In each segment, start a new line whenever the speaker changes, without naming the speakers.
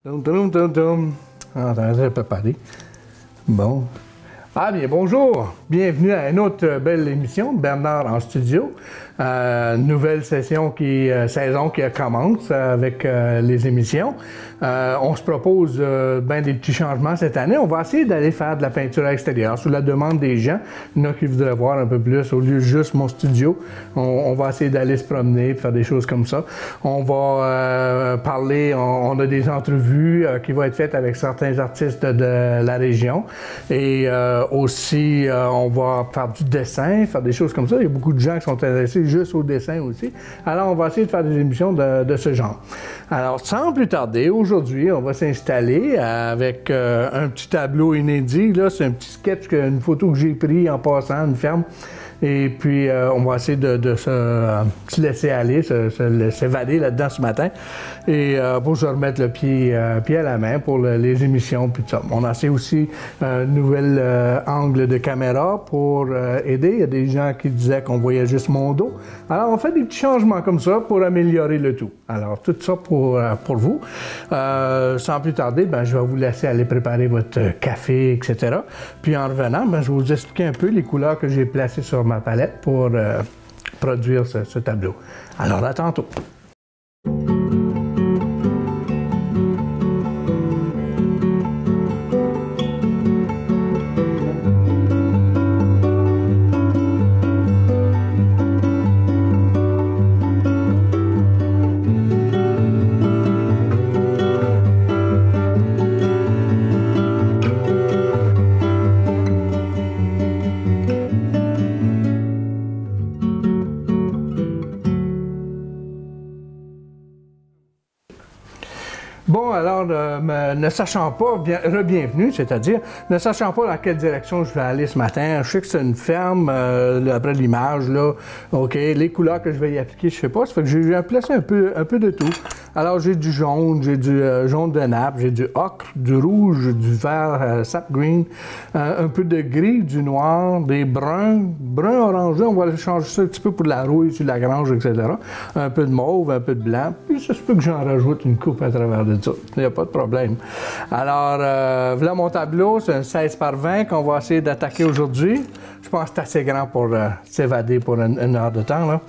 Ah, t'as préparé. Bon. Ah bien, bonjour. Bienvenue à une autre belle émission. Bernard en studio. Nouvelle saison qui commence avec les émissions. On se propose ben des petits changements cette année. On va essayer d'aller faire de la peinture extérieure sous la demande des gens. Il y en a qui voudraient voir un peu plus au lieu de juste mon studio. On va essayer d'aller se promener, faire des choses comme ça. On va parler, on a des entrevues qui vont être faites avec certains artistes de la région. Et aussi, on va faire du dessin, faire des choses comme ça. Il y a beaucoup de gens qui sont intéressés juste au dessin aussi. Alors, on va essayer de faire des émissions de ce genre. Alors, sans plus tarder, aujourd'hui, on va s'installer avec un petit tableau inédit. Là, c'est un petit sketch, une photo que j'ai prise en passant une ferme. Et puis, on va essayer de se laisser aller, s'évader là-dedans ce matin. Et pour se remettre le pied à la main pour les émissions, puis tout ça. On a essayé aussi un nouvel angle de caméra pour aider. Il y a des gens qui disaient qu'on voyait juste mon dos. Alors, on fait des petits changements comme ça pour améliorer le tout. Alors, tout ça pour vous. Sans plus tarder, ben, je vais vous laisser aller préparer votre café, etc. Puis en revenant, ben, je vais vous expliquer un peu les couleurs que j'ai placées sur ma palette pour produire ce tableau. Alors, à tantôt. Bon, alors, ne sachant pas, bienvenue, c'est-à-dire, ne sachant pas dans quelle direction je vais aller ce matin, je sais que c'est une ferme, après l'image, là, OK, les couleurs que je vais y appliquer, je sais pas, ça fait que j'ai placé un peu de tout. Alors, j'ai du jaune, j'ai du jaune de nappe, j'ai du ocre, du rouge, du vert sap green, un peu de gris, du noir, des bruns orangés, on va aller changer ça un petit peu pour de la rouille sur la grange, etc. Un peu de mauve, un peu de blanc, puis ça se peut que j'en rajoute une coupe à travers de ça. Il n'y a pas de problème. Alors, voilà mon tableau, c'est un 16 par 20 qu'on va essayer d'attaquer aujourd'hui. Je pense que c'est assez grand pour s'évader pour une heure de temps, là.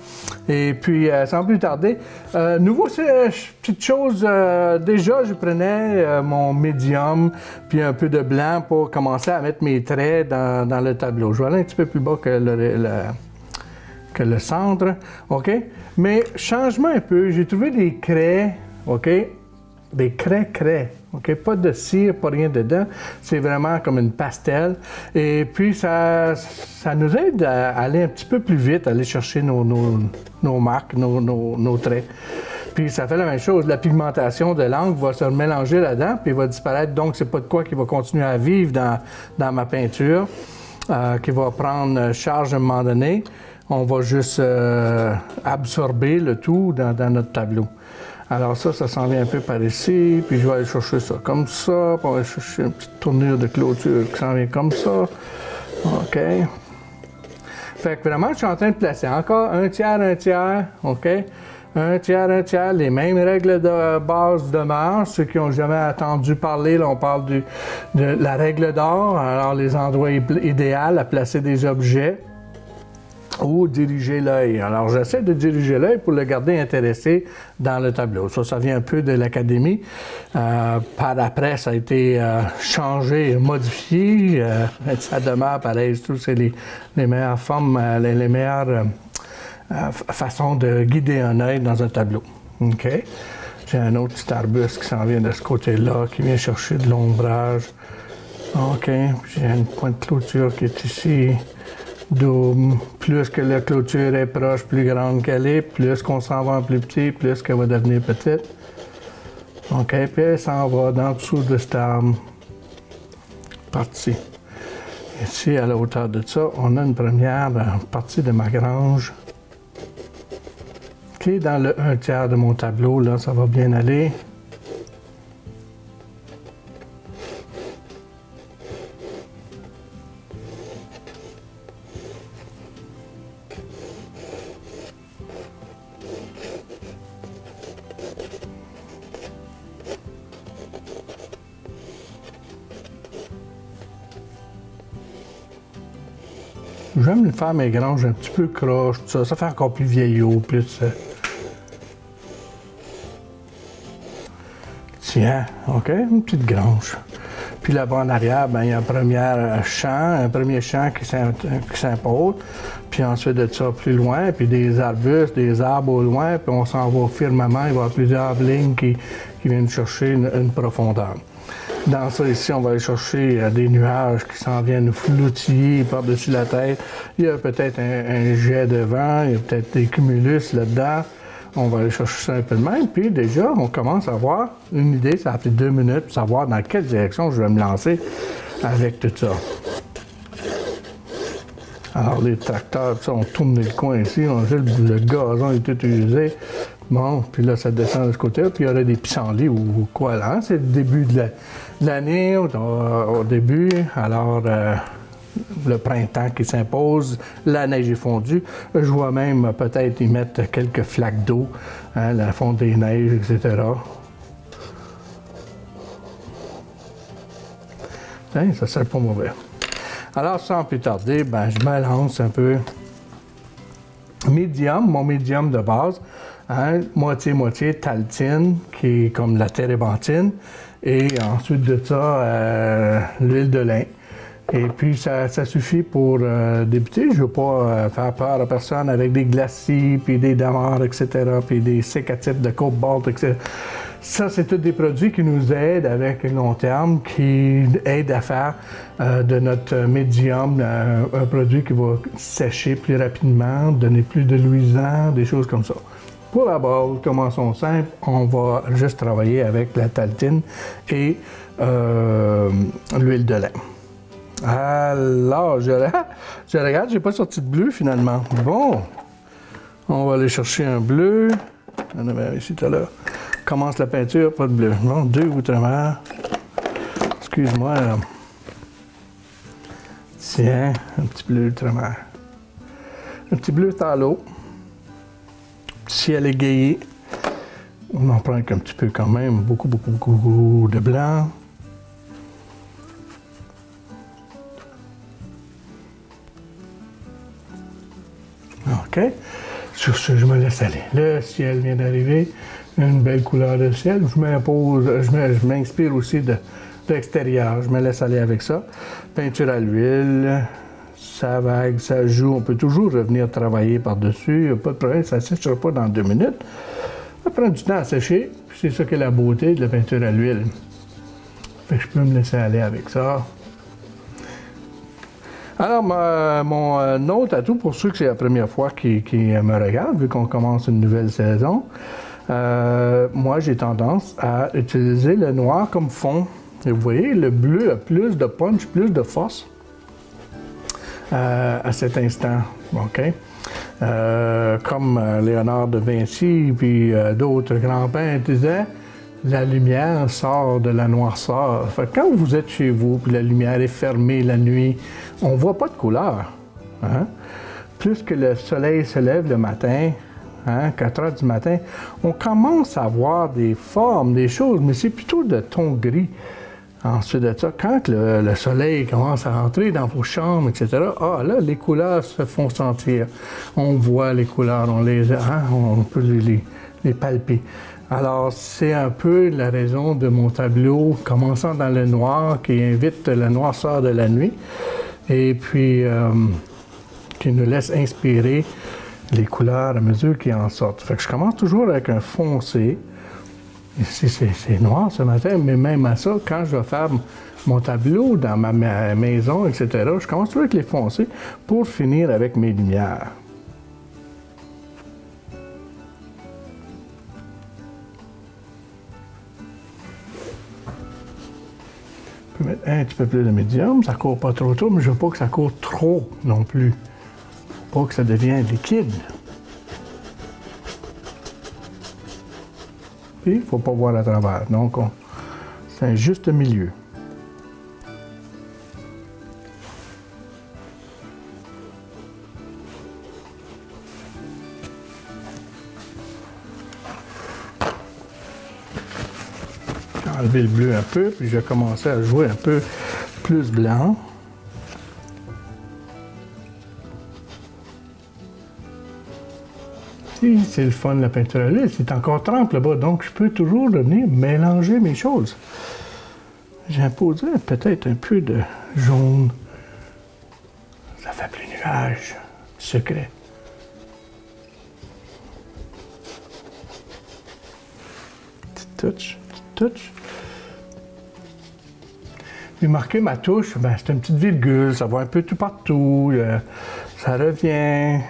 Et puis, sans plus tarder, nouveau, petite chose, déjà, je prenais mon médium, puis un peu de blanc pour commencer à mettre mes traits dans le tableau. Je vais aller un petit peu plus bas que le centre, OK? Mais changement un peu, j'ai trouvé des craies, OK? Des craies, OK? Pas de cire, pas rien dedans. C'est vraiment comme une pastel. Et puis, ça nous aide à aller un petit peu plus vite, aller chercher nos marques, nos traits. Puis, ça fait la même chose. La pigmentation de l'encre va se mélanger là-dedans, puis va disparaître. Donc, c'est pas de quoi qui va continuer à vivre dans ma peinture, qui va prendre charge à un moment donné. On va juste absorber le tout dans notre tableau. Alors ça s'en vient un peu par ici, puis je vais aller chercher ça comme ça, puis on va aller chercher une petite tournure de clôture qui s'en vient comme ça. OK. Fait que vraiment, je suis en train de placer encore un tiers, OK? Un tiers, les mêmes règles de base demeurent. Ceux qui n'ont jamais entendu parler, là, on parle de la règle d'or, alors les endroits idéaux à placer des objets ou diriger l'œil. Alors, j'essaie de diriger l'œil pour le garder intéressé dans le tableau. Ça vient un peu de l'académie. Par après, ça a été changé, modifié. Ça demeure pareil. C'est les meilleures formes, les meilleures façons de guider un œil dans un tableau. OK? J'ai un autre petit arbuste qui s'en vient de ce côté-là, qui vient chercher de l'ombrage. OK? J'ai une pointe de clôture qui est ici. Donc, plus que la clôture est proche, plus grande qu'elle est, plus qu'on s'en va en plus petit, plus qu'elle va devenir petite. OK, puis elle s'en va dans le dessous de cette partie. Ici, à la hauteur de ça, on a une première partie de ma grange qui est dans le 1/3 de mon tableau. Là, ça va bien aller. J'aime faire mes granges un petit peu croches, tout ça. Ça fait encore plus vieillot, plus... Tiens, OK, une petite grange. Puis là-bas en arrière, ben, il y a un premier champ qui s'impose. Puis ensuite de ça, plus loin, puis des arbustes, des arbres au loin, puis on s'en va au firmament. Il va y avoir plusieurs lignes qui viennent chercher une profondeur. Dans ça, ici, on va aller chercher des nuages qui s'en viennent nous floutiller par-dessus la tête. Il y a peut-être un jet de vent, il y a peut-être des cumulus là-dedans. On va aller chercher ça un peu de même. Puis déjà, on commence à avoir une idée, ça a pris 2 minutes, pour savoir dans quelle direction je vais me lancer avec tout ça. Alors, les tracteurs, ça, on tourne le coin ici, le gazon est tout usé. Bon, puis là, ça descend de ce côté, puis il y aurait des pissenlits ou quoi là. C'est le début de l'année, au début. Alors, le printemps qui s'impose, la neige est fondue. Je vois même peut-être y mettre quelques flaques d'eau, hein, la fonte des neiges, etc. Hein, ça serait pas mauvais. Alors, sans plus tarder, ben, je me lance un peu médium, mon médium de base, hein, moitié-moitié taltine, qui est comme la térébenthine, et ensuite de ça, l'huile de lin. Et puis, ça suffit pour débuter. Je ne veux pas faire peur à personne avec des glacis, puis des damars, etc., puis des sécatifs de cobalt, etc. Ça, c'est tous des produits qui nous aident avec un long terme, qui aident à faire de notre médium un produit qui va sécher plus rapidement, donner plus de luisant, des choses comme ça. Pour la base, commençons simple, on va juste travailler avec la taltine et l'huile de lin. Alors, je regarde, j'ai pas sorti de bleu finalement. Bon, on va aller chercher un bleu. On avait ici tout à l'heure. Commence la peinture, pas de bleu. Bon, 2 outre-mer. Excuse-moi. Tiens, un petit bleu outre-mer. Un petit bleu talo. Ciel égayé. On en prend qu'un petit peu quand même. Beaucoup de blanc. OK. Sur ce, je me laisse aller. Le ciel vient d'arriver. Une belle couleur de ciel. Je m'inspire aussi de l'extérieur. Je me laisse aller avec ça. Peinture à l'huile. Ça vague, ça joue. On peut toujours revenir travailler par-dessus. Pas de problème. Ça ne séchera pas dans 2 minutes. Ça prend du temps à sécher. C'est ça qui est la beauté de la peinture à l'huile. Fait que je peux me laisser aller avec ça. Alors, mon autre atout, pour ceux que c'est la première fois qui me regardent, vu qu'on commence une nouvelle saison, moi, j'ai tendance à utiliser le noir comme fond. Et vous voyez, le bleu a plus de punch, plus de force à cet instant. OK? Comme Léonard de Vinci puis d'autres grands peintres disaient, la lumière sort de la noirceur. Fait que quand vous êtes chez vous, puis la lumière est fermée la nuit, on ne voit pas de couleur. Hein? Plus que le soleil se lève le matin, hein, 4 heures du matin, on commence à voir des formes, des choses, mais c'est plutôt de ton gris. Ensuite de ça, quand le soleil commence à rentrer dans vos chambres, etc., là, les couleurs se font sentir. On voit les couleurs, on peut les palper. Alors, c'est un peu la raison de mon tableau, commençant dans le noir, qui invite la noirceur de la nuit, et puis qui nous laisse inspirer les couleurs à mesure qu'ils en sortent. Fait que je commence toujours avec un foncé. Ici, c'est noir ce matin, mais même à ça, quand je vais faire mon tableau dans ma maison, etc., je commence toujours avec les foncés pour finir avec mes lumières. Je peux mettre un petit peu plus de médium, ça court pas trop tôt, mais je veux pas que ça court trop non plus. Pas que ça devienne liquide. Puis, il ne faut pas voir à travers. Donc, c'est un juste milieu. J'ai enlevé le bleu un peu, puis je vais commencer à jouer un peu plus blanc. C'est le fun, la peinture à l'huile. C'est encore trempe là-bas, donc je peux toujours venir mélanger mes choses. J'imposerais peut-être un peu de jaune. Ça fait plus nuage secret. Petite touch. Puis marquer ma touche, ben, c'est une petite virgule, ça va un peu tout partout, ça revient.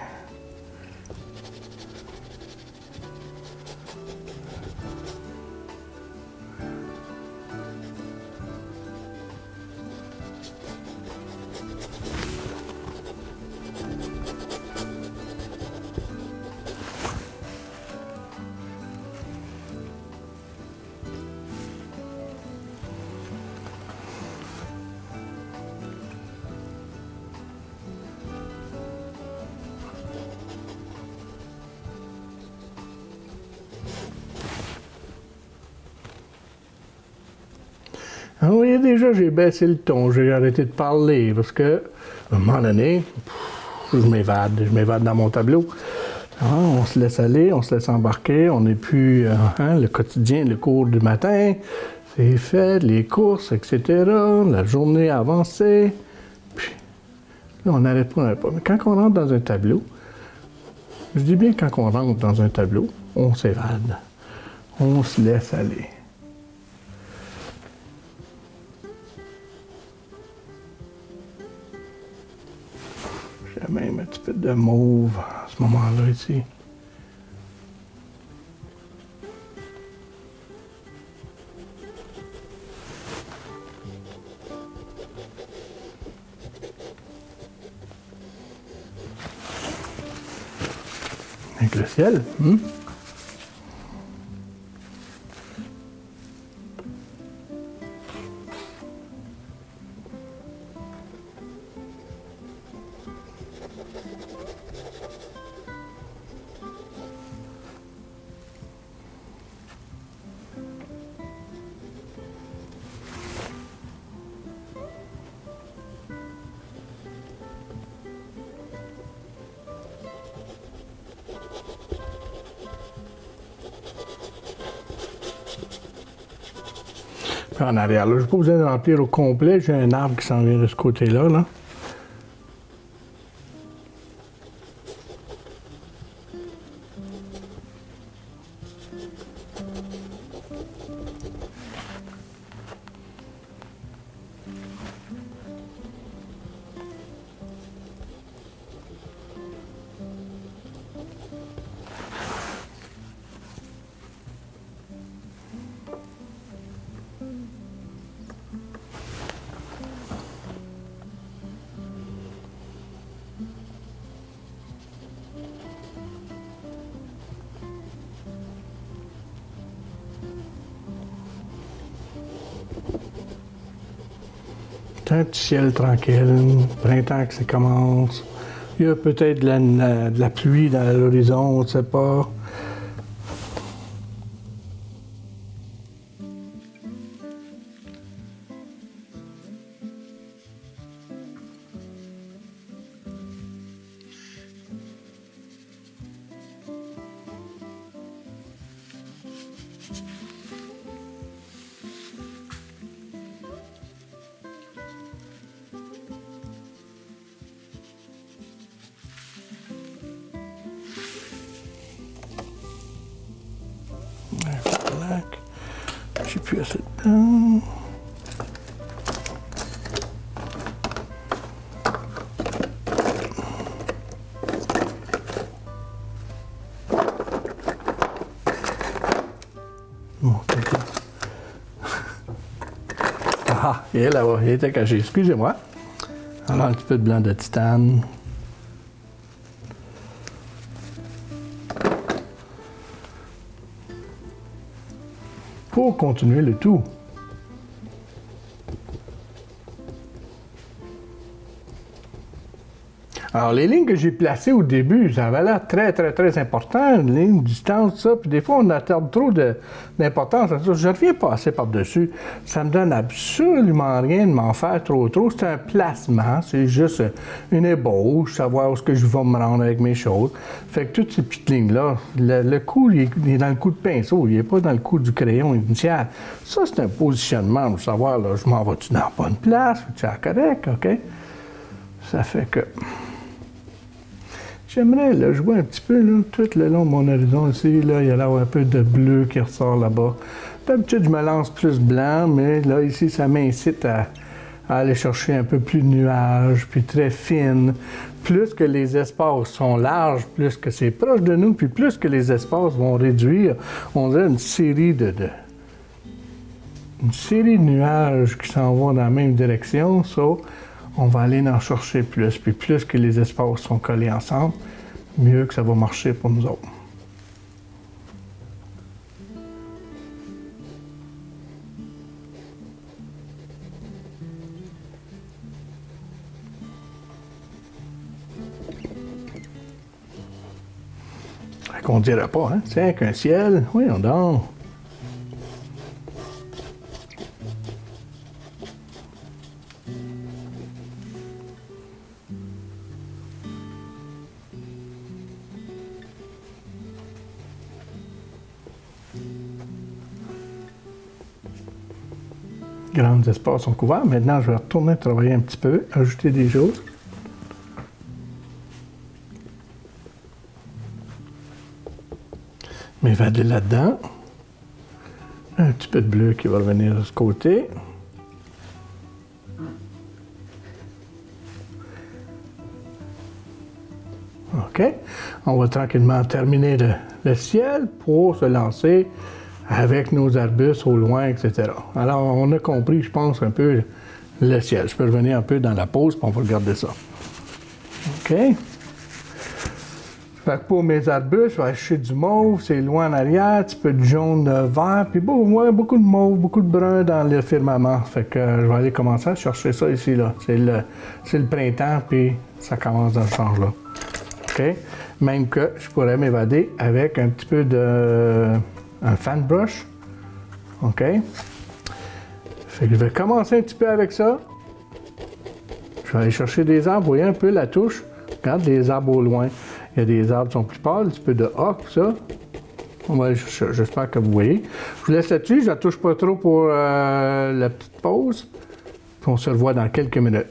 Ah, vous voyez, déjà, j'ai baissé le ton, j'ai arrêté de parler parce que, à un moment donné, je m'évade dans mon tableau. Ah, on se laisse aller, on se laisse embarquer, on n'est plus le quotidien, le cours du matin, c'est fait, les courses, etc., la journée avancée. Puis, là, on n'arrête pas. Mais quand on rentre dans un tableau, je dis bien quand on rentre dans un tableau, on s'évade, on se laisse aller. J'ai même un petit peu de mauve à ce moment-là ici. Avec le ciel. En arrière, là, je n'ai pas besoin de remplir au complet. J'ai un arbre qui s'en vient de ce côté-là, là. Un petit ciel tranquille, printemps que ça commence. Il y a peut-être de la pluie dans l'horizon, on ne sait pas. J'ai plus assez de temps. Bon, ah, il est là-bas, il était caché. Excusez-moi. Alors, un petit peu de blanc de titane. Pour continuer le tout. Alors, les lignes que j'ai placées au début, ça avait l'air très, très, très important, une ligne, distance, ça, puis des fois, on accorde trop d'importance à ça. Je ne reviens pas assez par-dessus. Ça me donne absolument rien de m'en faire trop. C'est un placement, c'est juste une ébauche, savoir où est-ce que je vais me rendre avec mes choses. Fait que toutes ces petites lignes-là, le coup, il est dans le coup de pinceau, il n'est pas dans le coup du crayon initial. Ça, c'est un positionnement pour savoir, là, je m'en vais-tu dans la bonne place, c'est correct, OK? Ça fait que... J'aimerais là, jouer un petit peu là, tout le long de mon horizon ici. Là, il y a là un peu de bleu qui ressort là-bas. D'habitude, je me lance plus blanc, mais là, ici, ça m'incite à aller chercher un peu plus de nuages, puis très fines. Plus que les espaces sont larges, plus que c'est proche de nous, puis plus que les espaces vont réduire, on dirait une série de nuages qui s'en vont dans la même direction. So, on va aller en chercher plus. Puis plus que les espaces sont collés ensemble, mieux que ça va marcher pour nous autres. Fait qu'on dirait pas, hein? Tiens, qu'un ciel, voyons donc. Grands espaces sont couverts. Maintenant, je vais retourner travailler un petit peu, ajouter des choses. M'évader là-dedans. Un petit peu de bleu qui va revenir de ce côté. OK. On va tranquillement terminer le ciel pour se lancer avec nos arbustes au loin, etc. Alors, on a compris, je pense, un peu le ciel. Je peux revenir un peu dans la pause, puis on va regarder ça. OK? Fait que pour mes arbustes, je vais acheter du mauve, c'est loin en arrière, un petit peu de jaune vert, puis beaucoup de mauve, beaucoup de brun dans le firmament. Fait que je vais aller commencer à chercher ça ici, là. C'est le printemps, puis ça commence dans ce sens-là. OK? Même que je pourrais m'évader avec un petit peu de... un fan brush. OK? Fait que je vais commencer un petit peu avec ça. Je vais aller chercher des arbres. Vous voyez un peu la touche? Regarde les arbres au loin. Il y a des arbres qui sont plus pâles, un petit peu de ocre, ça. On va aller chercher. J'espère que vous voyez. Je vous laisse là-dessus. Je ne la touche pas trop pour la petite pause. Puis on se revoit dans quelques minutes.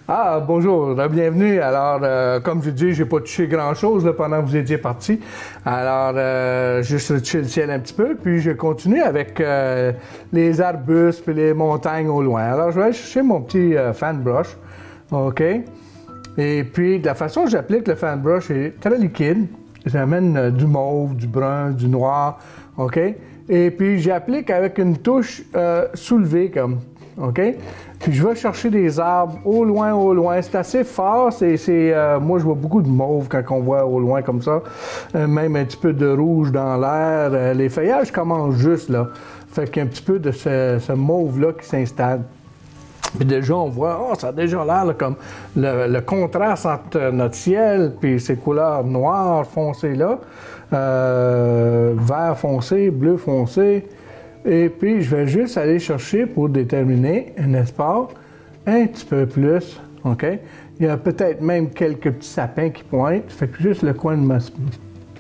Ah, bonjour, bienvenue. Alors, comme je dis, j'ai pas touché grand-chose là, pendant que vous étiez partis. Alors, juste touché le ciel un petit peu, puis je continue avec les arbustes puis les montagnes au loin. Alors, je vais aller chercher mon petit fan brush, OK? Et puis, de la façon que j'applique le fan brush est très liquide. J'amène du mauve, du brun, du noir, OK? Et puis, j'applique avec une touche soulevée comme... OK? Puis je vais chercher des arbres au loin. C'est assez fort. Moi, je vois beaucoup de mauve quand on voit au loin comme ça. Même un petit peu de rouge dans l'air. Les feuillages commencent juste là. Fait qu'il y a un petit peu de ce mauve-là qui s'installe. Puis déjà, on voit, oh, ça a déjà l'air comme le contraste entre notre ciel et ces couleurs noires foncées là. Vert foncé, bleu foncé. Et puis, je vais juste aller chercher pour déterminer un espace un petit peu plus, OK? Il y a peut-être même quelques petits sapins qui pointent. Fait que juste le coin de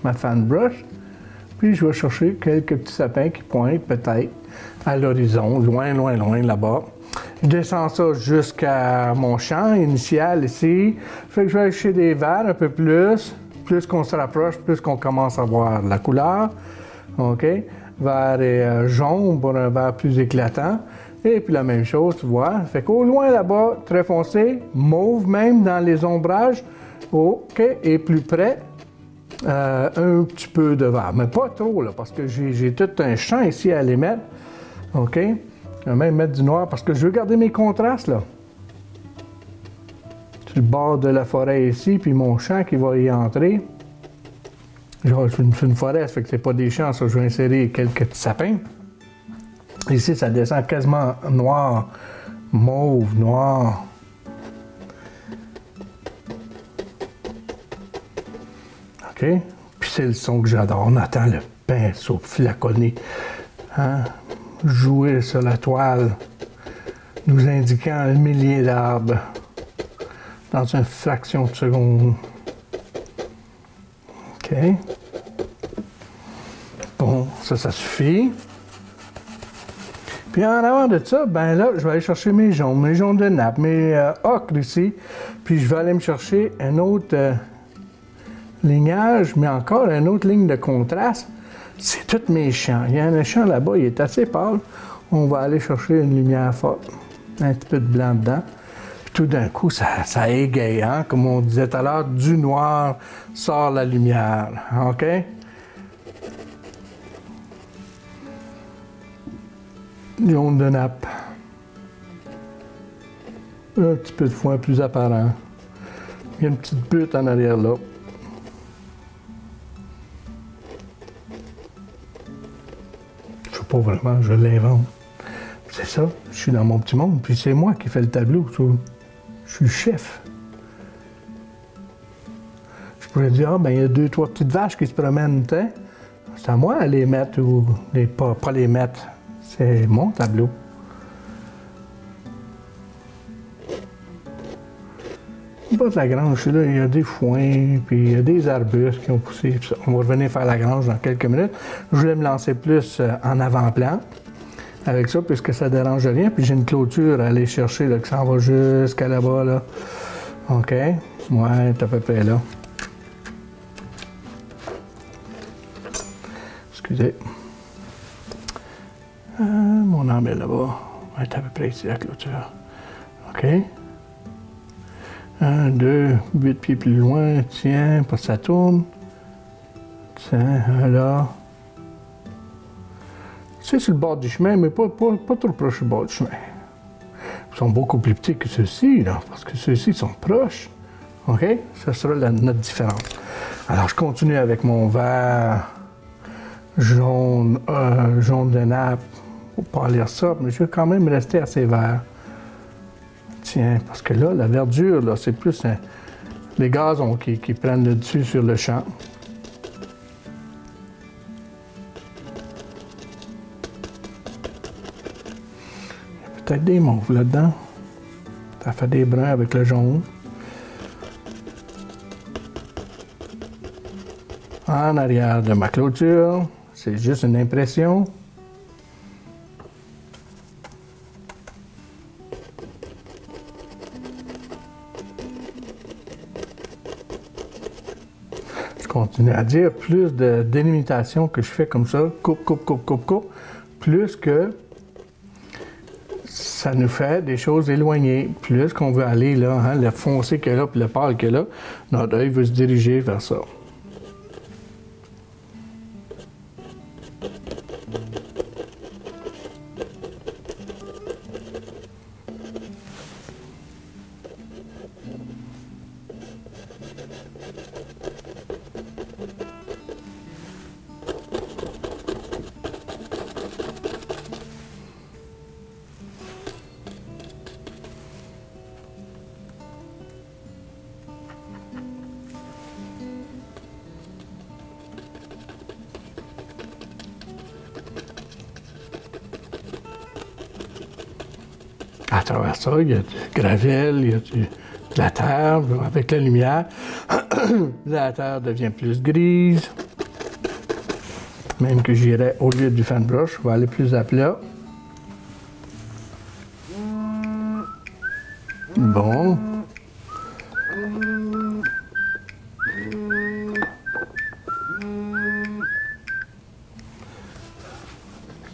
ma fan brush. Puis, je vais chercher quelques petits sapins qui pointent peut-être à l'horizon, loin là-bas. Je descends ça jusqu'à mon champ initial ici. Fait que je vais aller chercher des verts un peu plus. Plus qu'on se rapproche, plus qu'on commence à voir la couleur, OK? Vert et jaune pour un vert plus éclatant. Et puis la même chose, tu vois. Fait qu'au loin là-bas, très foncé, mauve même dans les ombrages. OK. Et plus près, un petit peu de vert. Mais pas trop, là, parce que j'ai tout un champ ici à les mettre. OK. Je vais même mettre du noir parce que je veux garder mes contrastes, là. Sur le bord de la forêt ici, puis mon champ qui va y entrer. C'est une forêt, ça fait que c'est pas des champs, ça. Je vais insérer quelques petits sapins. Ici, ça descend quasiment noir, mauve, noir. OK? Puis c'est le son que j'adore. On entend le pinceau flaconner, hein? Jouer sur la toile, nous indiquant un millier d'arbres dans une fraction de seconde. OK? Bon, ça suffit. Puis en avant de ça, ben là, je vais aller chercher mes jaunes de nappe, mes ocres ici. Puis je vais aller me chercher un autre lignage, mais encore une autre ligne de contraste. C'est tous mes champs. Il y a un champ là-bas, il est assez pâle. On va aller chercher une lumière forte. Un petit peu de blanc dedans. Puis tout d'un coup, ça égaye, hein? Comme on disait tout à l'heure, du noir sort la lumière. OK? Jaune de nappe. Un petit peu de foin plus apparent. Il y a une petite butte en arrière là. Je sais pas vraiment, je l'invente. C'est ça, je suis dans mon petit monde, puis c'est moi qui fais le tableau. Je suis le chef. Je pourrais dire, ah ben il y a 2-3 petites vaches qui se promènent, t'sais. C'est à moi de les mettre ou pas les mettre. C'est mon tableau. Au bas de la grange, là, il y a des foins, puis il y a des arbustes qui ont poussé. On va revenir faire la grange dans quelques minutes. Je voulais me lancer plus en avant-plan avec ça, puisque ça ne dérange rien. Puis j'ai une clôture à aller chercher, là, qui s'en va jusqu'à là-bas, là. OK? Ouais, c'est à peu près là. Excusez. Mon arme est là-bas. Ouais, c'est à peu près ici, la clôture. OK? 1, 2, 8 pieds plus loin, tiens, pas que ça tourne. Tiens, là. C'est sur le bord du chemin, mais pas trop proche du bord du chemin. Ils sont beaucoup plus petits que ceux-ci, là, parce que ceux-ci sont proches. OK? Ça sera notre différence. Alors, je continue avec mon vert jaune, jaune de nappe. Faut pas lire ça, mais je vais quand même rester assez vert. Tiens, parce que là, la verdure, là, c'est plus les gazons qui prennent le dessus sur le champ. Il y a peut-être des mauves là-dedans. Ça fait des bruns avec le jaune. En arrière de ma clôture, c'est juste une impression. Continue à dire, plus de délimitation que je fais comme ça, coupe, plus que ça nous fait des choses éloignées. Plus qu'on veut aller là, hein, le foncé qu'il y a là, puis le pâle qu'il y a là, notre œil veut se diriger vers ça. À travers ça, il y a du gravel, il y a de la terre. Avec la lumière, la terre devient plus grise. Même que j'irai, au lieu du fan brush, je vais aller plus à plat. Bon.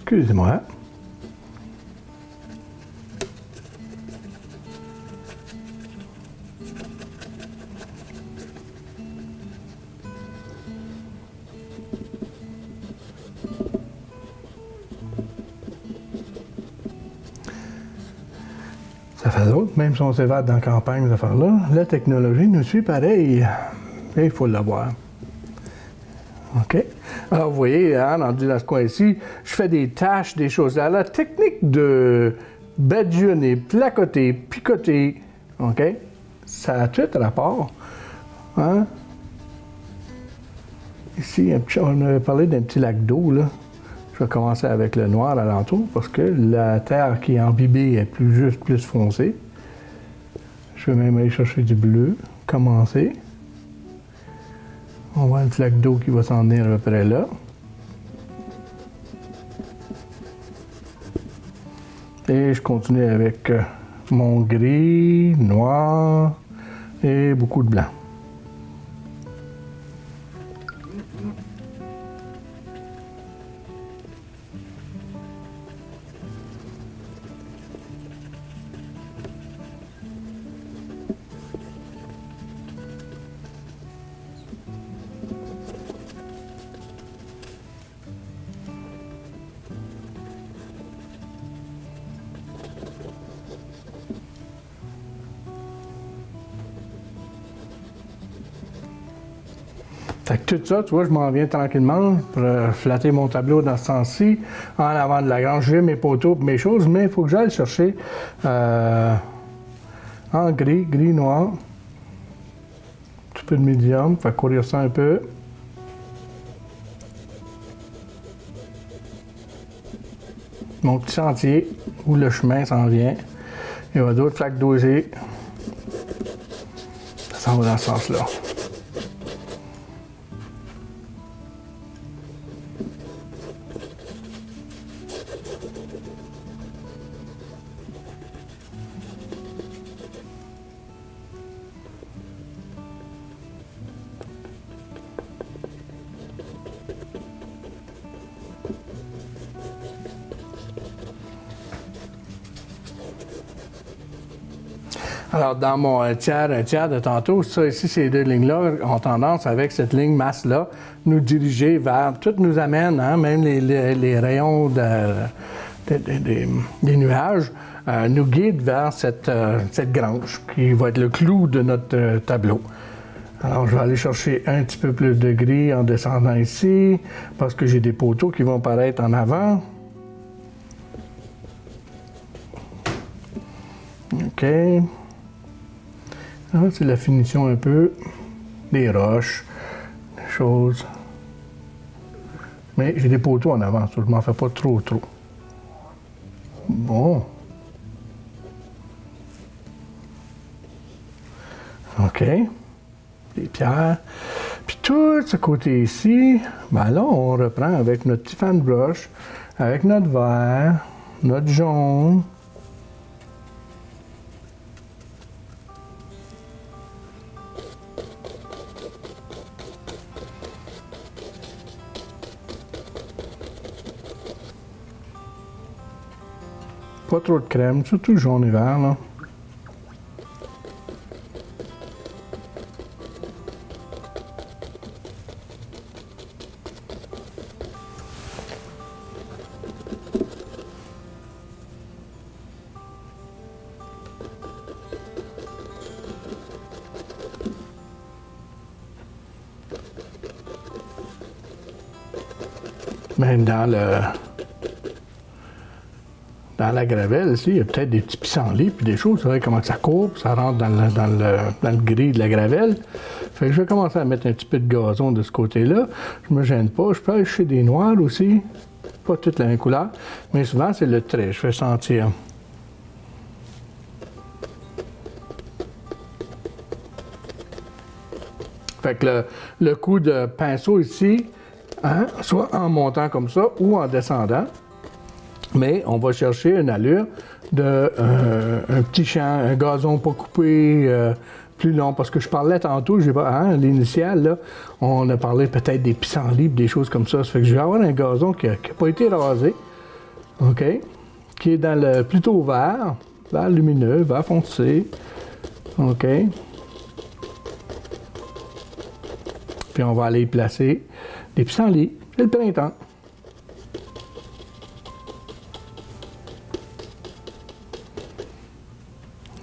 Excusez-moi. Ça fait d'autres, même si on s'évade dans la campagne, ces affaires-là, la technologie nous suit pareil. Et il faut l'avoir. OK? Alors, vous voyez, hein, rendu dans ce coin-ci, je fais des taches, des choses. Alors, la technique de badigeonner, placoter, picoter, OK? Ça a tout rapport. Hein? Ici, on avait parlé d'un petit lac d'eau, là. Je vais commencer avec le noir alentour parce que la terre qui est imbibée est plus foncée. Je vais même aller chercher du bleu. Commencer. On voit une flaque d'eau qui va s'en venir à peu près là. Et je continue avec mon gris, noir et beaucoup de blanc. Fait que tout ça, tu vois, je m'en viens tranquillement pour flatter mon tableau dans ce sens-ci, en avant de la grange. J'ai mes poteaux et mes choses, mais il faut que j'aille chercher en gris, gris-noir. Un petit peu de médium, fait courir ça un peu. Mon petit sentier où le chemin s'en vient. Il y a d'autres flaques d'osier. Ça s'en va dans ce sens-là. Alors, dans mon tiers de tantôt, ça ici, ces deux lignes-là ont tendance, avec cette ligne masse-là, nous diriger vers, tout nous amène, hein, même les rayons des nuages, nous guident vers cette grange qui va être le clou de notre tableau. Alors, je vais aller chercher un petit peu plus de gris en descendant ici, parce que j'ai des poteaux qui vont apparaître en avant. OK. Ah, c'est la finition un peu des roches, des choses. Mais j'ai des poteaux en avant, je ne m'en fais pas trop. Bon. OK. Des pierres. Puis tout ce côté ici, ben là, on reprend avec notre petit fan brush, avec notre vert, notre jaune. Pas trop de crème, surtout jaune et vert, là. Même dans la gravelle, ici, il y a peut-être des petits pissenlits puis des choses. Vous savez comment ça court, ça rentre dans le gris de la gravelle. Fait que je vais commencer à mettre un petit peu de gazon de ce côté-là. Je me gêne pas. Je peux aller chez des noirs aussi. Pas toutes la même couleur. Mais souvent, c'est le trait. Je fais sentir. Fait que le coup de pinceau ici, hein, soit en montant comme ça ou en descendant. Mais on va chercher une allure de un petit champ, un gazon pas coupé, plus long. Parce que je parlais tantôt, hein, l'initiale, là, on a parlé peut-être des pissenlits, des choses comme ça. Ça fait que je vais avoir un gazon qui n'a pas été rasé, OK, qui est dans le plutôt vert lumineux, vert foncé, OK. Puis on va aller y placer des pissenlits. C'est le printemps.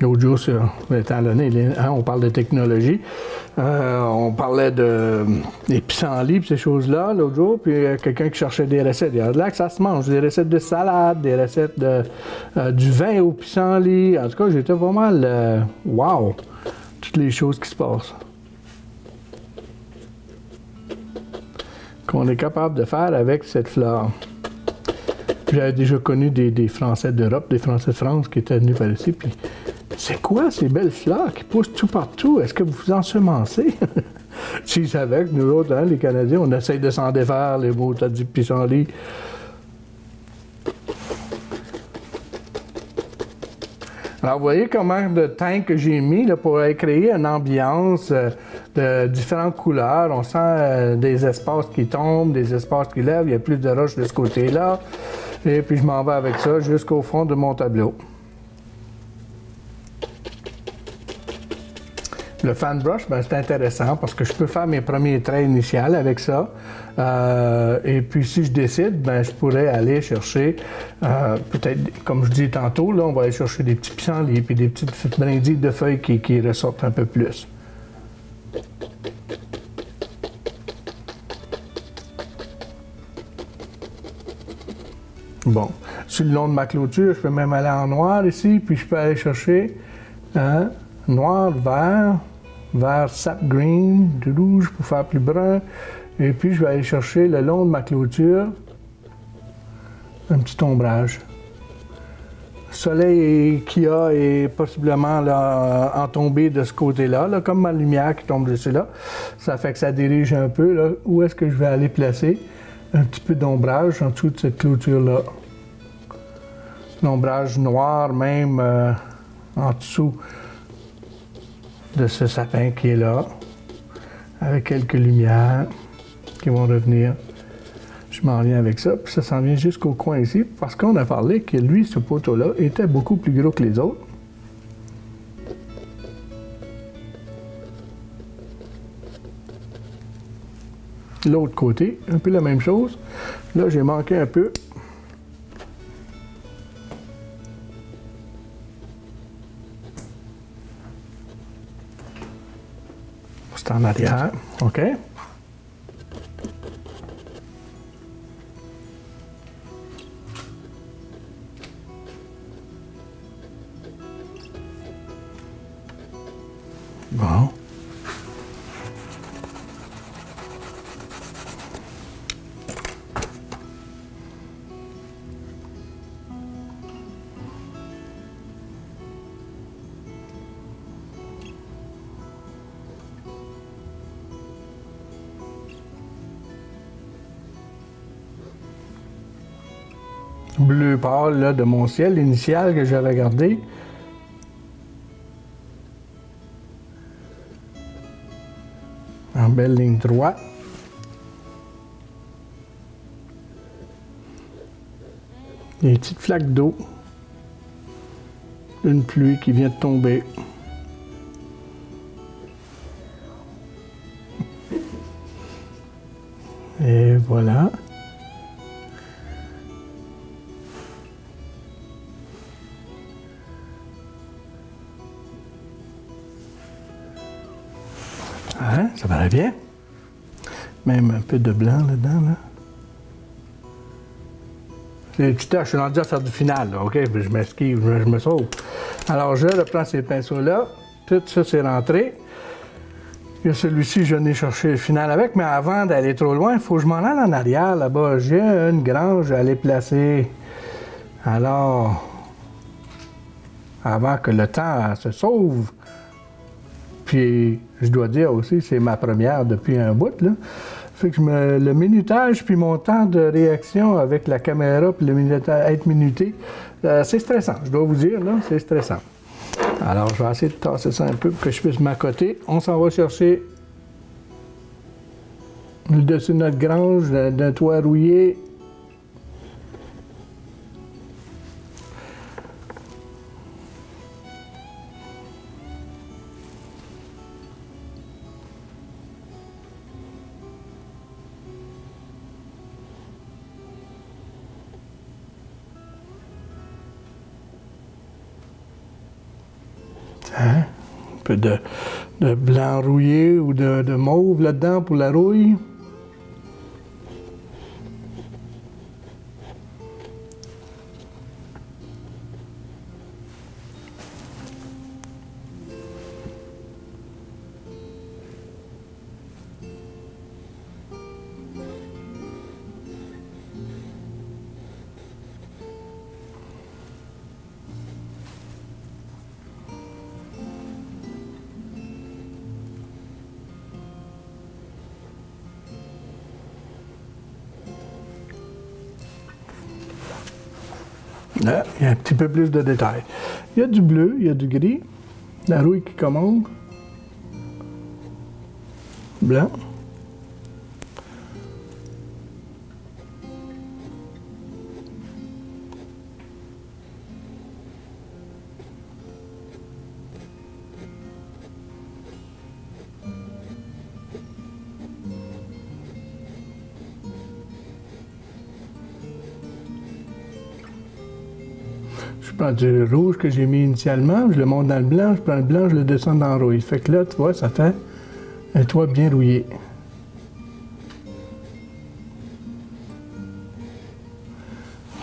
L'autre jour, sur étant donné, hein, on parle de technologie. On parlait des pissenlits, ces choses-là, l'autre jour, puis quelqu'un qui cherchait des recettes. Il y a de là que ça se mange, des recettes de salade, des recettes du vin au pissenlit. En tout cas, j'étais pas mal, wow, toutes les choses qui se passent. Qu'on est capable de faire avec cette flore. J'avais déjà connu des Français d'Europe, des Français de France qui étaient venus par ici, puis c'est quoi ces belles fleurs qui poussent tout partout? Est-ce que vous vous ensemencez? S'ils savaient que nous autres, hein, les Canadiens, on essaye de s'en défaire, les mots, t'as dit pissenlit. Alors, vous voyez comment de teint que j'ai mis là, pour créer une ambiance de différentes couleurs. On sent des espaces qui tombent, des espaces qui lèvent. Il y a plus de roches de ce côté-là. Et puis, je m'en vais avec ça jusqu'au fond de mon tableau. Le fan brush, ben, c'est intéressant parce que je peux faire mes premiers traits initiaux avec ça. Et puis, si je décide, ben, je pourrais aller chercher, peut-être, comme je dis tantôt, là, on va aller chercher des petits pissenlits puis des petites brindilles de feuilles qui ressortent un peu plus. Bon, sur le long de ma clôture, je peux même aller en noir ici, puis je peux aller chercher noir, vert sap green, du rouge pour faire plus brun. Et puis, je vais aller chercher le long de ma clôture un petit ombrage. Le soleil qu'il y a est possiblement là, en tombée de ce côté-là, là, comme ma lumière qui tombe dessus là. Ça fait que ça dirige un peu là, où est-ce que je vais aller placer un petit peu d'ombrage en dessous de cette clôture-là. L'ombrage noir même en dessous de ce sapin qui est là, avec quelques lumières qui vont revenir. Je m'en viens avec ça, puis ça s'en vient jusqu'au coin ici, parce qu'on a parlé que lui, ce poteau-là, était beaucoup plus gros que les autres. L'autre côté, un peu la même chose. Là, j'ai manqué un peu. C'est en arrière, OK? Bon. Bleu pâle là, de mon ciel initial que j'avais gardé. En belle ligne droite. Des petites flaques d'eau. Une pluie qui vient de tomber. Et voilà. Hein? Ça paraît bien. Même un peu de blanc là-dedans, là. Les petites taches, je suis rendu à faire du final, là, OK? Je m'esquive, je me sauve. Alors, je reprends ces pinceaux-là. Tout ça, c'est rentré. Il y a celui-ci, je n'ai cherché le final avec, mais avant d'aller trop loin, il faut que je m'en aille en arrière, là-bas. J'ai une grange à aller placer. Alors, avant que le temps se sauve, puis, je dois dire aussi, c'est ma première depuis un bout, là. Fait que le minutage, puis mon temps de réaction avec la caméra, puis être minuté, c'est stressant, je dois vous dire, là, c'est stressant. Alors, je vais essayer de tasser ça un peu pour que je puisse m'accoter. On s'en va chercher le dessus de notre grange, d'un toit rouillé. Hein? Un peu de de blanc rouillé ou de mauve là-dedans pour la rouille. Là, il y a un petit peu plus de détails. Il y a du bleu, il y a du gris, la rouille qui commande, blanc. Je prends du rouge que j'ai mis initialement, je le monte dans le blanc, je prends le blanc, je le descends dans le rouille. Fait que là, tu vois, ça fait un toit bien rouillé.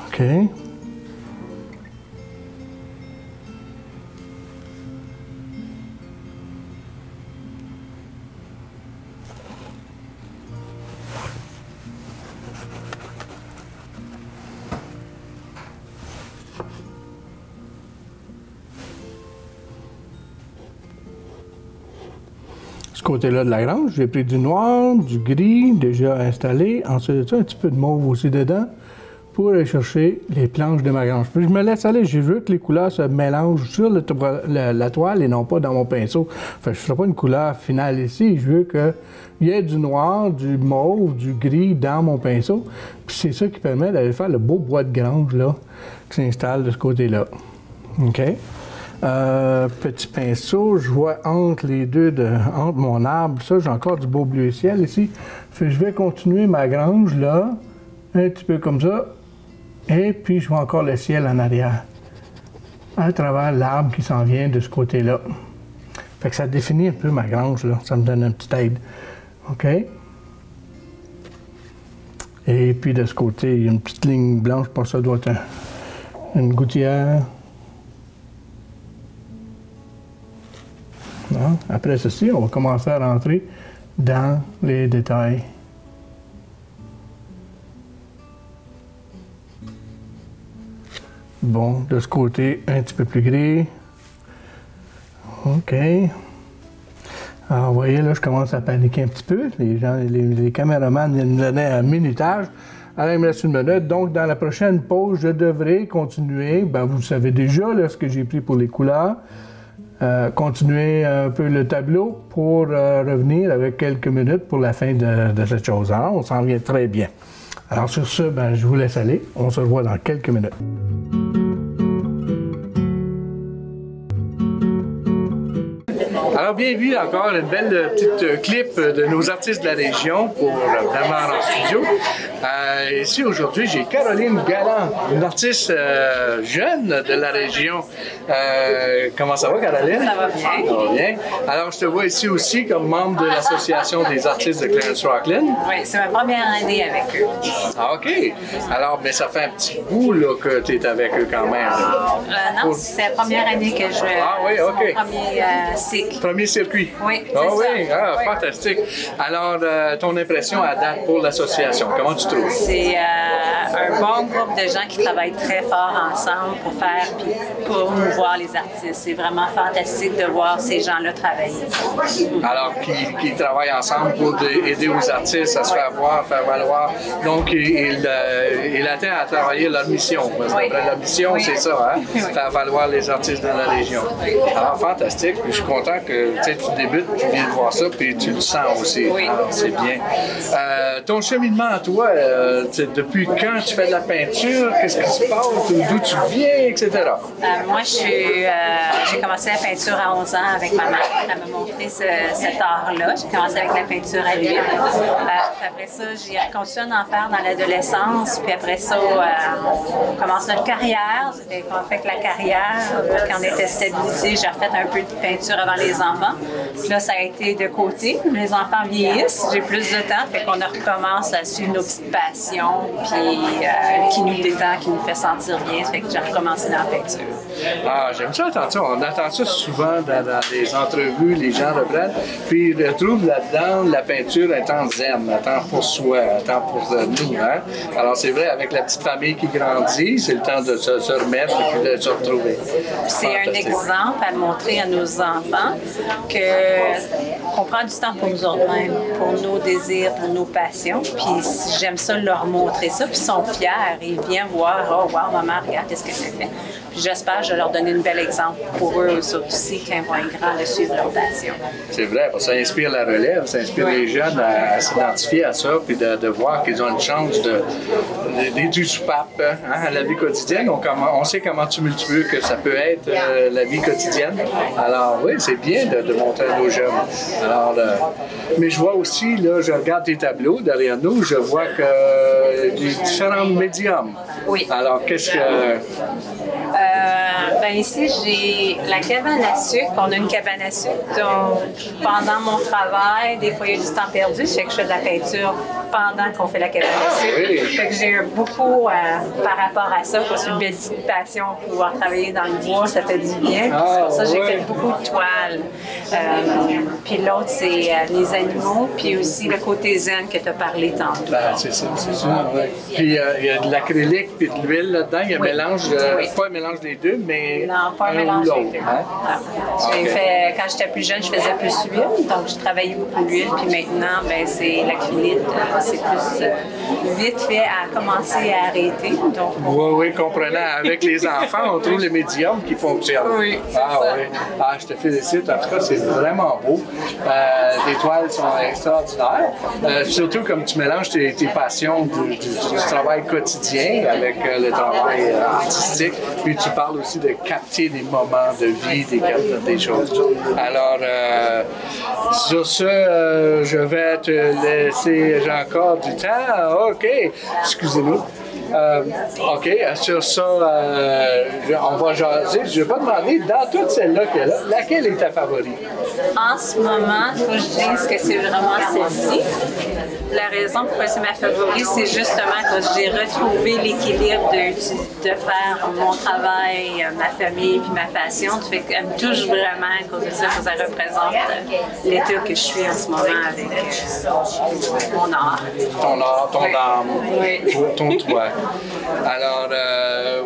OK. Ce côté-là de la grange, j'ai pris du noir, du gris déjà installé, ensuite de ça, un petit peu de mauve aussi dedans pour aller chercher les planches de ma grange. Puis je me laisse aller, je veux que les couleurs se mélangent sur la toile et non pas dans mon pinceau. Fait que je ne ferai pas une couleur finale ici, je veux qu'il y ait du noir, du mauve, du gris dans mon pinceau. Puis c'est ça qui permet d'aller faire le beau bois de grange là, qui s'installe de ce côté-là. OK? Petit pinceau, je vois entre les deux, entre mon arbre, ça, j'ai encore du beau bleu ciel ici. Fait que je vais continuer ma grange là, un petit peu comme ça, et puis je vois encore le ciel en arrière, à travers l'arbre qui s'en vient de ce côté-là. Fait que ça définit un peu ma grange là, ça me donne une petite aide. OK? Et puis de ce côté, il y a une petite ligne blanche, je pense que ça doit être une gouttière. Non? Après ceci, on va commencer à rentrer dans les détails. Bon, de ce côté, un petit peu plus gris. OK. Alors, vous voyez, là, je commence à paniquer un petit peu. Les gens, les caméramans viennent me donner un minutage. Alors, il me reste une minute. Donc, dans la prochaine pause, je devrais continuer. Ben, vous savez déjà là, ce que j'ai pris pour les couleurs. Continuer un peu le tableau pour revenir avec quelques minutes pour la fin de cette chose. Alors, on s'en vient très bien. Alors sur ce, ben, je vous laisse aller. On se revoit dans quelques minutes. Alors, bienvenue encore, une belle petite clip de nos artistes de la région pour vraiment en studio. Ici, aujourd'hui, j'ai Caroline Galland, une artiste jeune de la région. Comment ça va, Caroline?
Ça va bien.
Ça va bien. Alors, je te vois ici aussi comme membre de l'Association des artistes de Clarence-Rocklin.
Oui, c'est ma première année avec eux.
Ah, OK. Alors, mais ça fait un petit bout là, que tu es avec eux quand même.
Non, c'est la première année que je...
Ah oui, OK.
C'est mon premier cycle.
Premier circuit.
Oui, c'est
ah,
ça.
Oui, ah,
Oui.
Fantastique. Alors, ton impression à date pour l'association, comment tu trouves?
C'est un bon groupe de gens qui travaillent très fort ensemble pour faire puis pour promouvoir les artistes. C'est vraiment fantastique de voir ces gens-là travailler.
Alors, qui travaillent ensemble pour aider aux artistes à se faire voir, faire valoir. Donc, il atteint à travailler leur mission. Parce que la mission, c'est ça, hein? Faire valoir les artistes de la région. Alors, fantastique. Puis, je suis content que tu débutes, tu viens de voir ça, puis tu le sens aussi.
Oui.
Alors, c'est bien. Ton cheminement à toi, depuis quand tu fais de la peinture, qu'est-ce qui se passe, d'où tu viens, etc.
Moi, j'ai commencé la peinture à 11 ans avec ma mère. Elle m'a montré cet art-là. J'ai commencé avec la peinture à l'huile. Après ça, j'ai continué à en faire dans l'adolescence. Puis après ça, on commence notre carrière. On fait que la carrière, quand on était stabilisé, j'ai refait un peu de peinture avant les enfants. Puis là, ça a été de côté. Les enfants vieillissent, j'ai plus de temps, fait qu'on recommence à suivre nos petites passions, puis qui nous détend, qui nous fait sentir bien. Fait que j'ai recommencé dans la peinture.
Ah, j'aime ça, attention. On entend ça souvent dans les entrevues, les gens reprennent, puis ils retrouvent là-dedans la peinture étant zen, étant pour soi, étant pour nous. Hein? Alors, c'est vrai, avec la petite famille qui grandit, c'est le temps de se remettre et puis de se retrouver.
C'est un exemple à montrer à nos enfants qu'on prend du temps pour nous autres-mêmes, pour nos désirs, pour nos passions. Puis j'aime ça leur montrer ça, puis ils sont fiers. Ils viennent voir, oh wow, maman, regarde, qu'est-ce que tu fait. Puis j'espère que je vais leur donner un bel exemple pour eux aussi, quand ils vont être grands, de suivre leur passion. C'est
vrai, ça inspire la relève, ça inspire les jeunes à s'identifier à ça, puis de voir qu'ils ont une chance d'être du soupape à la vie quotidienne. On sait comment tumultueux que ça peut être la vie quotidienne. Alors oui, c'est bien de montrer à nos jeunes. Alors, mais je vois aussi, là, je regarde tes tableaux derrière nous, je vois que des différents médiums.
Oui.
Alors, qu'est-ce que...
Ici, j'ai la cabane à sucre. On a une cabane à sucre. Donc, pendant mon travail, des fois, il y a du temps perdu. Ça fait que je fais de la peinture pendant qu'on fait la cabane à sucre.
Oui.
Fait que j'ai beaucoup par rapport à ça. C'est une belle petite passion pour pouvoir travailler dans le bois. Ça fait du bien. C'est pour ça que j'ai fait beaucoup de toiles. Puis l'autre, c'est les animaux. Puis aussi le côté zen que tu as parlé tantôt.
C'est ça, oui. Puis il y a de l'acrylique puis de l'huile là-dedans. Il y a un mélange, pas un mélange des deux, mais
non, pas un mélange des deux.
Hein?
Quand j'étais plus jeune, je faisais plus l'huile, donc j'ai travaillé beaucoup l'huile, puis maintenant, c'est l'acrylique, c'est plus vite fait à commencer à arrêter. Donc,
oui, comprenant. Avec les enfants, on trouve les médiums qui fonctionnent.
Oui,
oui. Je te félicite. En tout cas, c'est vraiment beau. Tes toiles sont extraordinaires. Surtout comme tu mélanges tes passions du travail quotidien avec le travail artistique, puis tu parles aussi de capter des moments de vie, des choses. Alors, sur ce, je vais te laisser, j'ai encore du temps. OK, excusez-nous. OK, sur ça, on va jaser. Je vais pas demander, dans toutes celles-là qu'il y a là, laquelle est ta favorite?
En ce moment, il faut que je dise que c'est vraiment celle-ci. La raison pourquoi c'est ma favorite, c'est justement que j'ai retrouvé l'équilibre de faire mon travail, ma famille puis ma passion. Ça fait qu'elle me touche vraiment à cause de ça, que ça représente l'état que je suis en ce moment avec mon art.
Ton art, ton âme,
oui.
ton toi. Alors,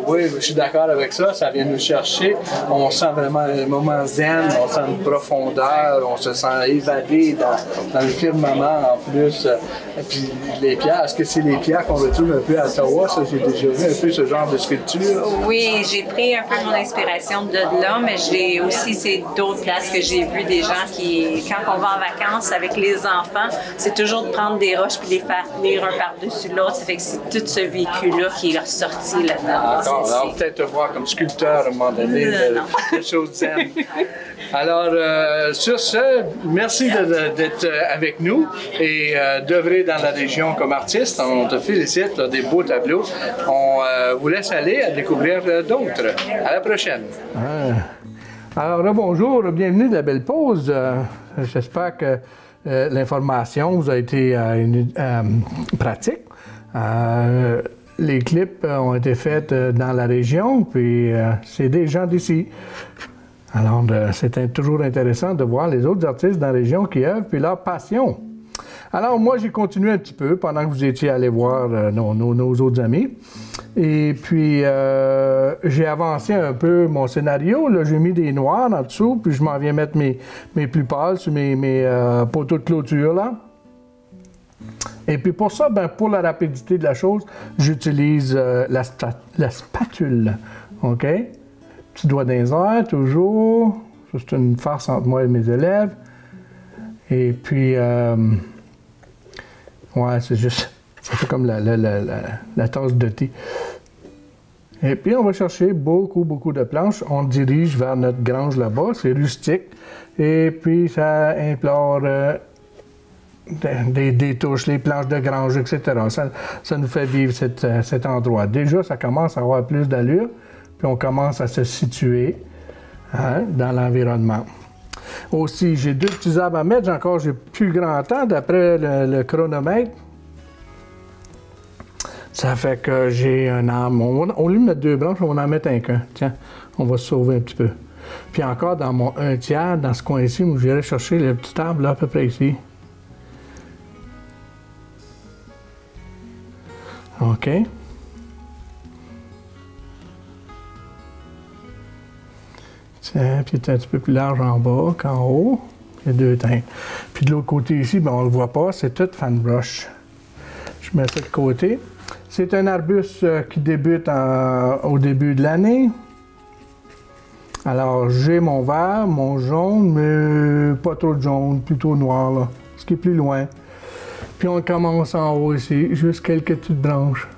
oui, je suis d'accord avec ça. Ça vient nous chercher. On sent vraiment un moment zen, on sent une profondeur, on se sent évadé dans le firmament en plus. Et puis les pierres, est-ce que c'est les pierres qu'on retrouve un peu à Ottawa? Ça, j'ai déjà vu un peu ce genre de sculpture.
Oui, j'ai pris un peu mon inspiration de là, mais j'ai aussi c'est d'autres places que j'ai vues des gens qui, quand on va en vacances avec les enfants, c'est toujours de prendre des roches puis les faire tenir un par-dessus l'autre. Ça fait que c'est tout ce véhicule-là qui est ressorti là-dedans.
D'accord, alors peut-être te voir comme sculpteur à un moment donné, de choses zen. Alors, sur ce, merci d'être avec nous et d'œuvrer dans la région comme artiste. On te félicite, tu as des beaux tableaux. On vous laisse aller à découvrir d'autres. À la prochaine. Alors, bonjour, bienvenue de la belle pause. J'espère que l'information vous a été pratique. Les clips ont été faits dans la région, puis c'est des gens d'ici. Alors, c'est toujours intéressant de voir les autres artistes dans la région qui œuvrent, puis leur passion. Alors, moi, j'ai continué un petit peu pendant que vous étiez allés voir nos autres amis. Et puis, j'ai avancé un peu mon scénario. Là, j'ai mis des noirs en dessous, puis je m'en viens mettre mes plus pâles sur mes poteaux de clôture, là. Et puis pour ça, pour la rapidité de la chose, j'utilise la spatule. OK? Petit doigt dans les airs, toujours. Ça, c'est une farce entre moi et mes élèves. Et puis, ouais, c'est juste Ça fait comme la tasse de thé. Et puis, on va chercher beaucoup de planches. On dirige vers notre grange là-bas. C'est rustique. Et puis, ça implore des touches, les planches de grange, etc. Ça nous fait vivre cet endroit. Déjà, ça commence à avoir plus d'allure. Puis, on commence à se situer dans l'environnement. Aussi, j'ai 2 petits arbres à mettre. J'ai plus grand temps d'après le chronomètre. Ça fait que j'ai un arbre. Au lieu de mettre 2 branches, on va en mettre un qu'un. Tiens, on va se sauver un petit peu. Puis encore, dans mon 1/3, dans ce coin-ci, où j'irai chercher le petit arbre, là, à peu près ici. OK. Tiens, puis il est un petit peu plus large en bas qu'en haut. Il y a 2 teintes. Puis de l'autre côté ici, ben, on ne le voit pas, c'est tout fan brush. Je mets ça de côté. C'est un arbuste qui débute au début de l'année. Alors, j'ai mon vert, mon jaune, mais pas trop de jaune, plutôt noir, là, ce qui est plus loin. Puis on commence en haut ici, juste quelques petites branches.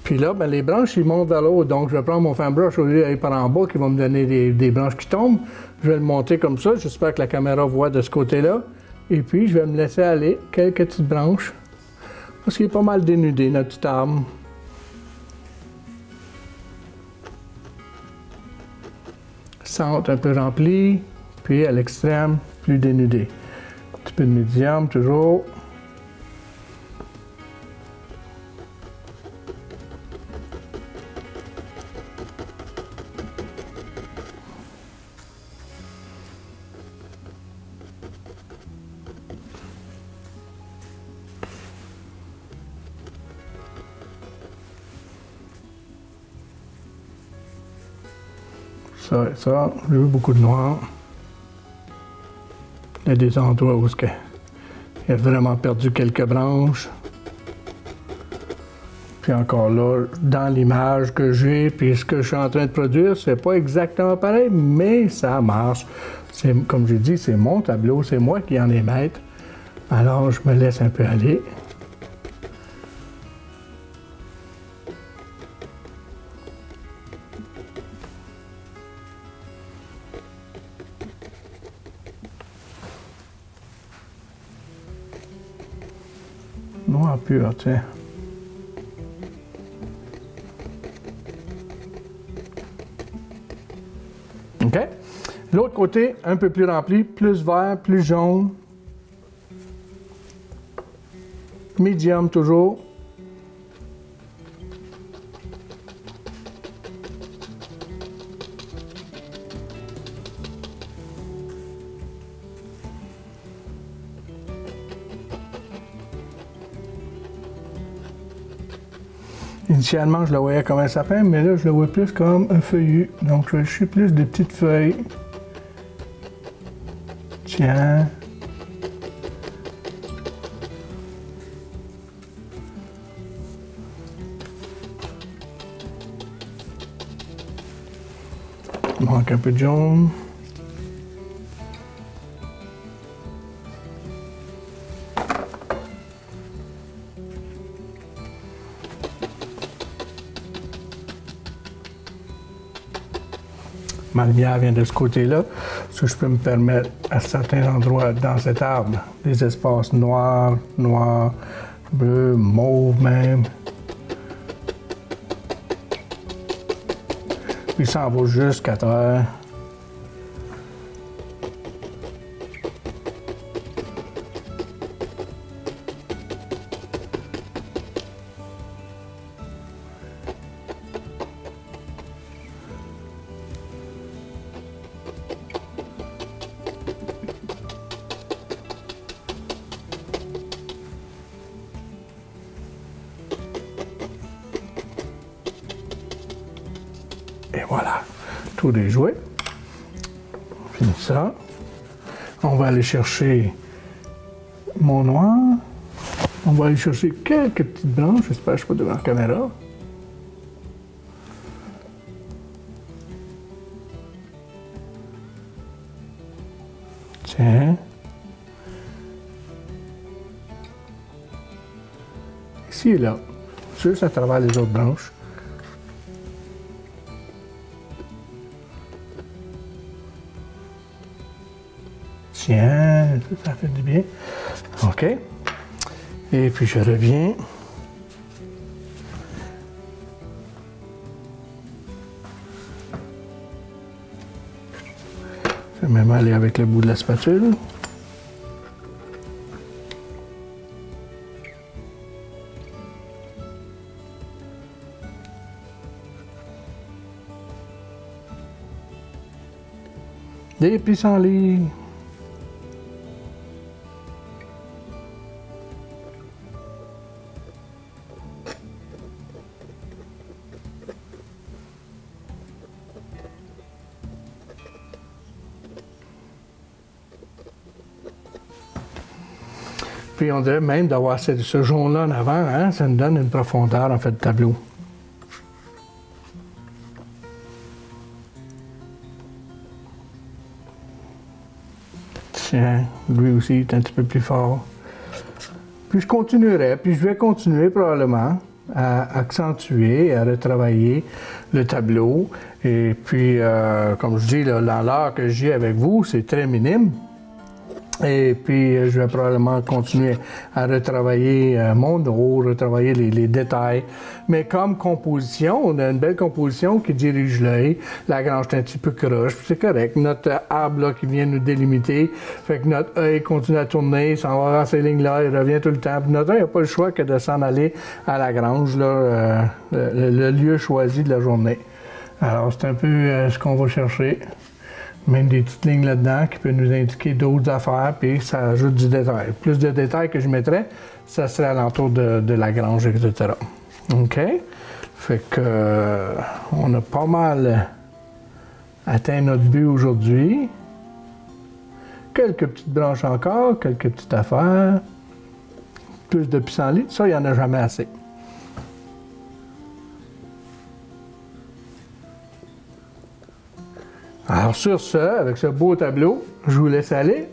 Puis là, ben, les branches, ils montent vers le haut. Donc, je vais prendre mon fan brush au lieu d'aller par en bas qui va me donner des branches qui tombent. Je vais le monter comme ça. J'espère que la caméra voit de ce côté-là. Et puis, je vais me laisser aller quelques petites branches. Parce qu'il est pas mal dénudé, notre petit arbre. Centre un peu rempli, puis à l'extrême, plus dénudé. Un petit peu de médium, toujours. Ça et ça, j'ai vu beaucoup de noir. Il y a des endroits où il a vraiment perdu quelques branches. Puis encore là, dans l'image que j'ai, puis ce que je suis en train de produire, c'est pas exactement pareil, mais ça marche. Comme j'ai dit, c'est mon tableau, c'est moi qui en ai maître. Alors, je me laisse un peu aller. Noir pur, tiens. OK. L'autre côté, un peu plus rempli, plus vert, plus jaune. Medium toujours. Initialement, je le voyais comme un sapin, mais là, je le vois plus comme un feuillu. Donc, je suis plus des petites feuilles. Tiens. Il manque un peu de jaune. Ma lumière vient de ce côté-là, so je peux me permettre à certains endroits dans cet arbre des espaces noirs, bleu, mauve même. Puis ça en va jusqu'à terre. Et voilà, tout est joué. Fini ça. On va aller chercher mon noir. On va aller chercher quelques petites branches. J'espère que je suis pas devant la caméra. Tiens. ici et là, juste à travers les autres branches. Tiens, ça fait du bien. OK. Et puis je reviens. Je vais même aller avec le bout de la spatule. Des pissenlits. Puis on dirait même d'avoir ce jaune-là en avant, hein, ça nous donne une profondeur en fait de tableau. Tiens, lui aussi est un petit peu plus fort. Puis je continuerai, puis je vais continuer probablement à accentuer, à retravailler le tableau. Et puis, comme je dis, là, dans l'art que j'ai avec vous, c'est très minime. Et puis, je vais probablement continuer à retravailler mon dos, retravailler les détails. Mais comme composition, on a une belle composition qui dirige l'œil. La grange est un petit peu croche, c'est correct. Notre arbre là, qui vient nous délimiter, fait que notre œil continue à tourner, s'en va dans ces lignes-là, il revient tout le temps. Puis notre œil n'a pas le choix que de s'en aller à la grange, là, le lieu choisi de la journée. Alors, c'est un peu ce qu'on va chercher. Même des petites lignes là-dedans qui peuvent nous indiquer d'autres affaires, puis ça ajoute du détail. Plus de détails que je mettrais, ça serait alentour de la grange, etc. OK? Fait que on a pas mal atteint notre but aujourd'hui. Quelques petites branches encore, quelques petites affaires. Plus de pissenlits, ça, il n'y en a jamais assez. Alors sur ce, avec ce beau tableau, je vous laisse aller.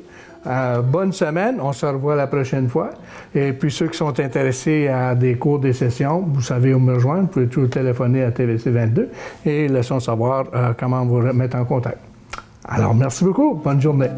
Bonne semaine, on se revoit la prochaine fois. Et puis ceux qui sont intéressés à des cours, des sessions, vous savez où me rejoindre, vous pouvez toujours téléphoner à TVC 22 et laissons savoir comment vous mettre en contact. Alors merci beaucoup, bonne journée.